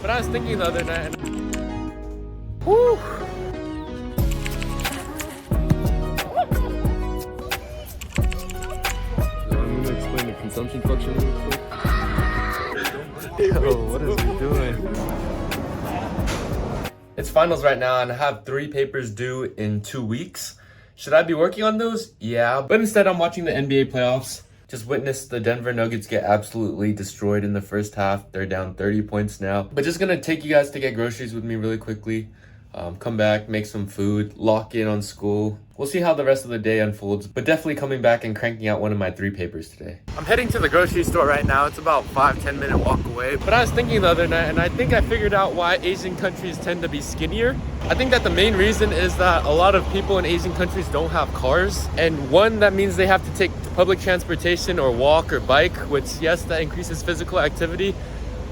But I was thinking the other night, whew. I'm gonna explain the consumption function real quick. Yo, what is he doing? It's finals right now and I have 3 papers due in 2 weeks. Should I be working on those? Yeah, but instead I'm watching the NBA playoffs. Just witnessed the Denver Nuggets get absolutely destroyed in the first half. They're down 30 points now. But just gonna take you guys to get groceries with me really quickly. Come back, make some food, lock in on school. We'll see how the rest of the day unfolds, but definitely coming back and cranking out one of my 3 papers today. I'm heading to the grocery store right now. It's about 5-10 minute walk away. But I was thinking the other night, and I think I figured out why Asian countries tend to be skinnier. I think that the main reason is that a lot of people in Asian countries don't have cars. And one, that means they have to take public transportation or walk or bike, which yes, that increases physical activity.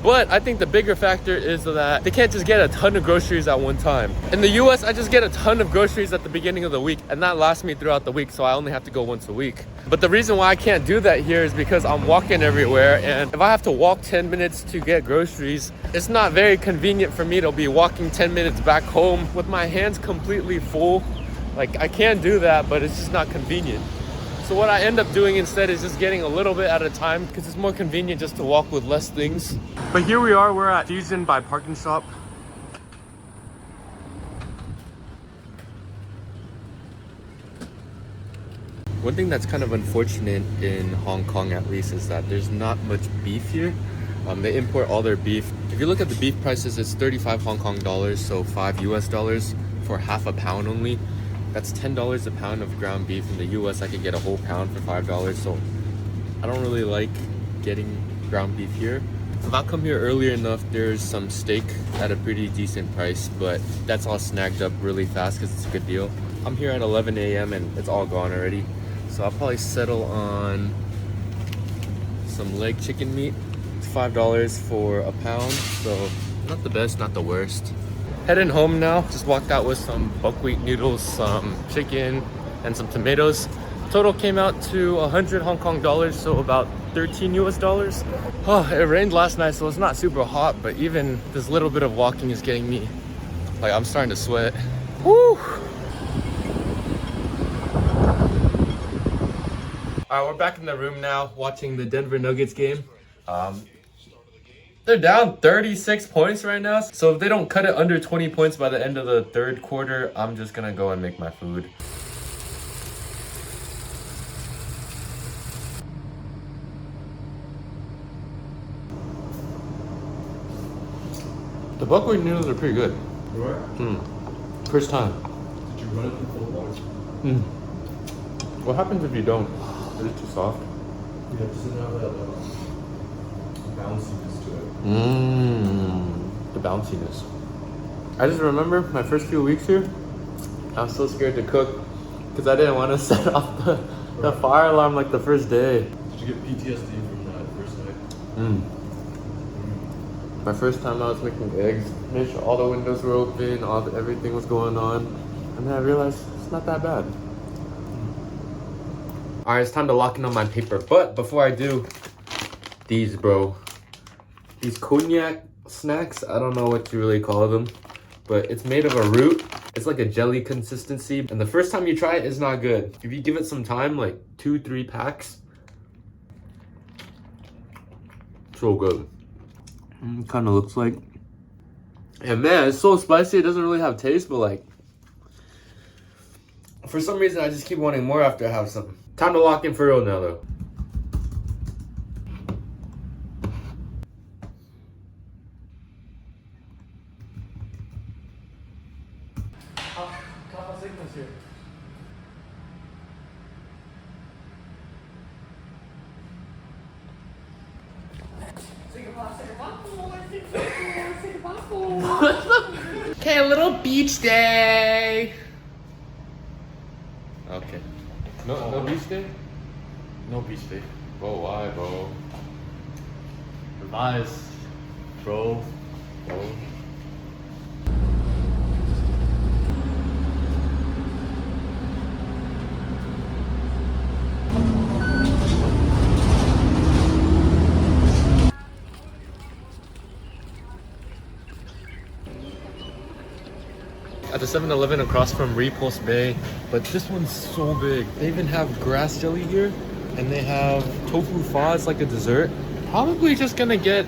But I think the bigger factor is that they can't just get a ton of groceries at one time. In the US, I just get a ton of groceries at the beginning of the week, and that lasts me throughout the week, so I only have to go once a week. But the reason why I can't do that here is because I'm walking everywhere, and if I have to walk 10 minutes to get groceries, it's not very convenient for me to be walking 10 minutes back home with my hands completely full. Like, I can do that, but it's just not convenient. So what I end up doing instead is just getting a little bit at a time because it's more convenient just to walk with less things. But here we are, we're at Fusion by Parking Shop. One thing that's kind of unfortunate in Hong Kong at least is that there's not much beef here. They import all their beef. If you look at the beef prices, it's 35 Hong Kong dollars, so $5 US for half a pound only. That's $10 a pound of ground beef. In the US, I could get a whole pound for $5, so I don't really like getting ground beef here. If I come here earlier enough, there's some steak at a pretty decent price, but that's all snagged up really fast because it's a good deal. I'm here at 11 a.m. and it's all gone already, so I'll probably settle on some leg chicken meat. It's $5 for a pound, so not the best, not the worst. Heading home now. Just walked out with some buckwheat noodles, some chicken, and some tomatoes. Total came out to 100 Hong Kong dollars, so about 13 US dollars. Oh, it rained last night, so it's not super hot, but even this little bit of walking is getting me, like, I'm starting to sweat. Woo! All right, we're back in the room now, watching the Denver Nuggets game. They're down 36 points right now, so if they don't cut it under 20 points by the end of the third quarter, I'm just gonna go and make my food. The buckwheat noodles are pretty good. Right? First time. Did you run it in full water? What happens if you don't? Is it too soft? Yeah, just enough that bounciness to it. The bounciness. I just remember my first few weeks here, I was so scared to cook because I didn't want to set off the fire alarm like the first day. Did you get PTSD from that first night? My first time I was making eggs, made sure all the windows were open, everything was going on, and then I realized it's not that bad. Alright, it's time to lock in on my paper, but before I do, these cognac snacks, I don't know what you really call them, but it's made of a root. It's like a jelly consistency, and the first time you try it, it's not good. If you give it some time, like 2-3 packs, so good. Kind of looks like, and man, it's so spicy. It doesn't really have taste, but like, for some reason I just keep wanting more after I have some. Time to lock in for real now though. Okay, a little beach day. Okay. No beach day? No beach day. Bro, why, bro? Revise, bro. at the 7-Eleven across from Repulse Bay, but this one's so big. They even have grass jelly here, and they have tofu pho as like a dessert. Probably just gonna get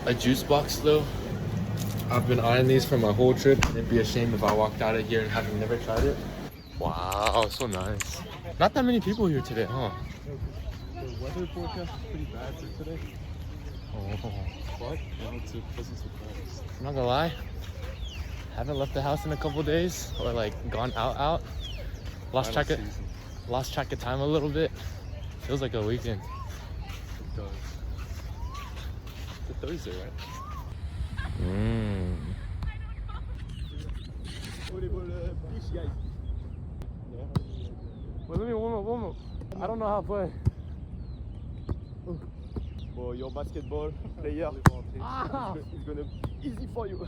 a juice box though. I've been eyeing these for my whole trip. It'd be a shame if I walked out of here and having never tried it. Wow, so nice. Not that many people here today, huh? The weather forecast is pretty bad for today. Oh. But it's a pleasant surprise. I'm not gonna lie, haven't left the house in a couple days or like gone out. Lost track of time a little bit. Feels like a weekend. It does. It's a Thursday, right? Well, let me warm up. I don't know how to play. Well, your basketball player is gonna be easy for you.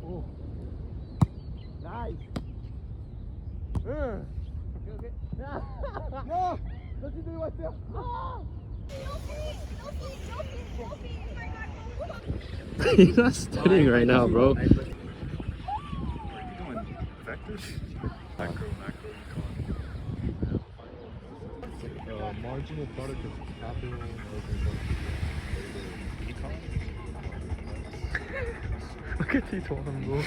Oh. Nice. Okay. No! Continue right there. You're not studying right now, bro. Are you doing vectors? Macro, marginal product of capital Look at these one, bro.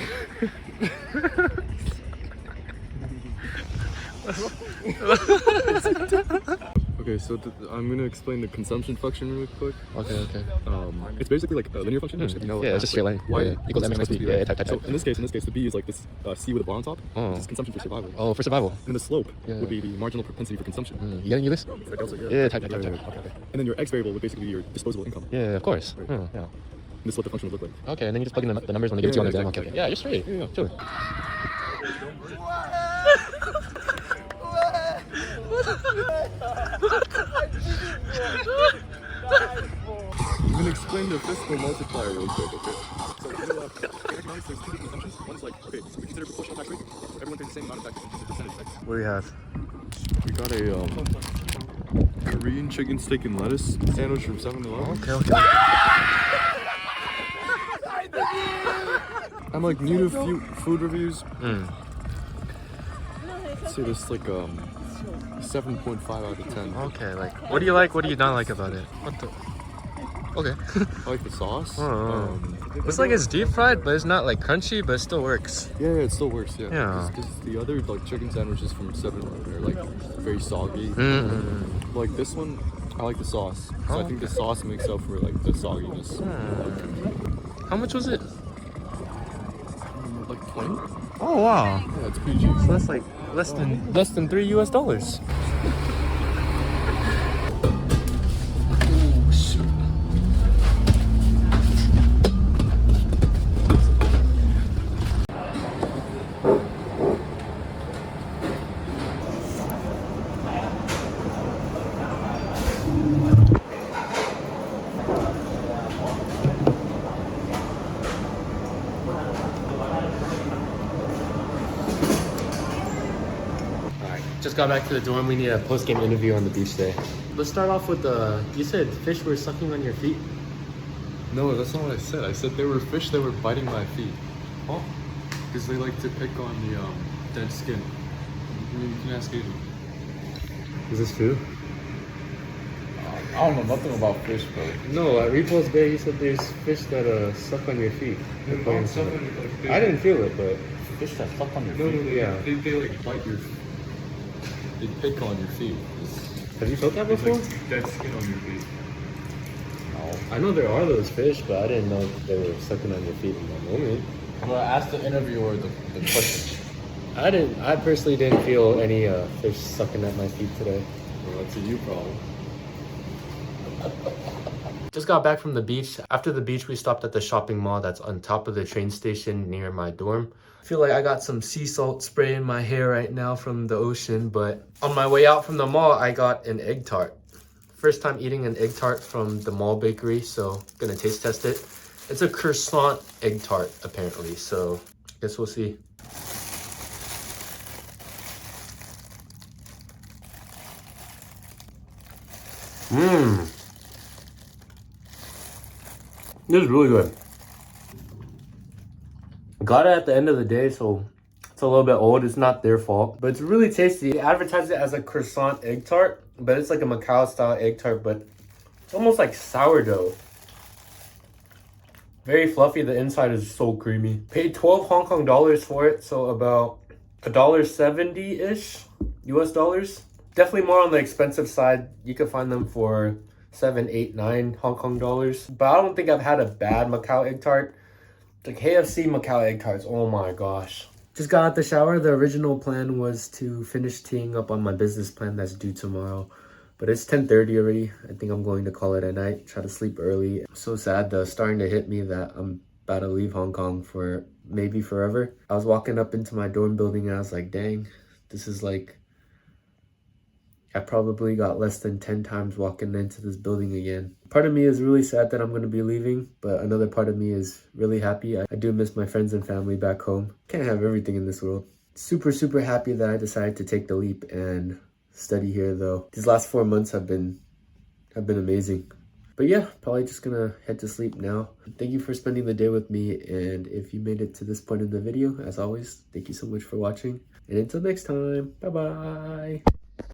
Okay, so I'm gonna explain the consumption function really quick. Okay. It's basically like a linear function. Which, Yeah, it's just straight line. Y Equals mx plus b. Yeah, type. So in this case, the b is like this c with a bar on top. Oh. This is consumption for survival. Oh, for survival. And the slope Yeah. would be the marginal propensity for consumption. You getting this? It's like delta, Yeah, type. Okay. And then your x variable would basically be your disposable income. Yeah, of course. Right. Yeah. And this is what the function would look like. Okay, and then you just plug in the numbers when they give it to you on the exam. exactly. Okay. Yeah, you're straight. Yeah. Sure. I'm gonna explain the fiscal multiplier real quick, okay? So in economics, there's two different assumptions. One is like, okay, so we consider proportional tax rate. Everyone pays the same amount of tax in terms of percentage tax. What do you have? We got a Korean chicken steak and lettuce sandwich from 7-Eleven. Okay. I'm like new to food reviews. So this like 7.5 out of 10. Okay, like, what do you like? What do you not like about it? What the? Okay. I like the sauce. It's like it's deep fried, but it's not like crunchy, but it still works. Yeah, it still works. Yeah. Yeah. Because the other like chicken sandwiches from 7-Eleven are like very soggy. Like this one, I like the sauce. So I think the sauce makes up for like the sogginess. How much was it? Like 20? Oh wow. Yeah, it's pretty cheap. So that's like less than $3 US. Oh shoot. Just got back to the dorm. We need a post-game interview on the beach day. Let's start off with you said fish were sucking on your feet. No, that's not what I said. I said there were fish that were biting my feet. Oh. Because they like to pick on the dead skin. I mean, you can ask Adrian. Is this true? I don't know nothing about fish, bro. No, at Repulse Bay, you said there's fish that suck on your feet. I didn't feel it, but Fish that suck on your No, feet. Yeah. they like bite your. They pick on your feet. have you felt that It's before? like dead skin on your feet. I know there are those fish, but I didn't know they were sucking on your feet in that moment. Well, ask the interviewer the question. I personally didn't feel any fish sucking at my feet today. Well, that's a you problem. Just got back from the beach. After the beach, we stopped at the shopping mall that's on top of the train station near my dorm. I feel like I got some sea salt spray in my hair right now from the ocean, but on my way out from the mall, I got an egg tart. First time eating an egg tart from the mall bakery, so gonna taste test it. It's a croissant egg tart, apparently, so I guess we'll see. This is really good. Got it at the end of the day, so it's a little bit old. It's not their fault, but it's really tasty. They advertise it as a croissant egg tart, but it's like a Macau style egg tart, but it's almost like sourdough. Very fluffy. The inside is so creamy. Paid 12 Hong Kong dollars for it, so about $1.70-ish US dollars. Definitely more on the expensive side. You can find them for 7, 8, 9 Hong Kong dollars. But I don't think I've had a bad Macau egg tart. The KFC Macau egg tarts, oh my gosh. Just got out the shower. The original plan was to finish teeing up on my business plan that's due tomorrow. But it's 10:30 already. I think I'm going to call it a night. Try to sleep early. I'm so sad though, starting to hit me that I'm about to leave Hong Kong for maybe forever. I was walking up into my dorm building and I was like, dang, this is like, I probably got less than 10 times walking into this building again. Part of me is really sad that I'm going to be leaving, but another part of me is really happy. I do miss my friends and family back home. Can't have everything in this world. Super, super happy that I decided to take the leap and study here though. These last 4 months have been amazing. But yeah, probably just gonna head to sleep now. Thank you for spending the day with me, and if you made it to this point in the video, as always, thank you so much for watching. And until next time, bye-bye.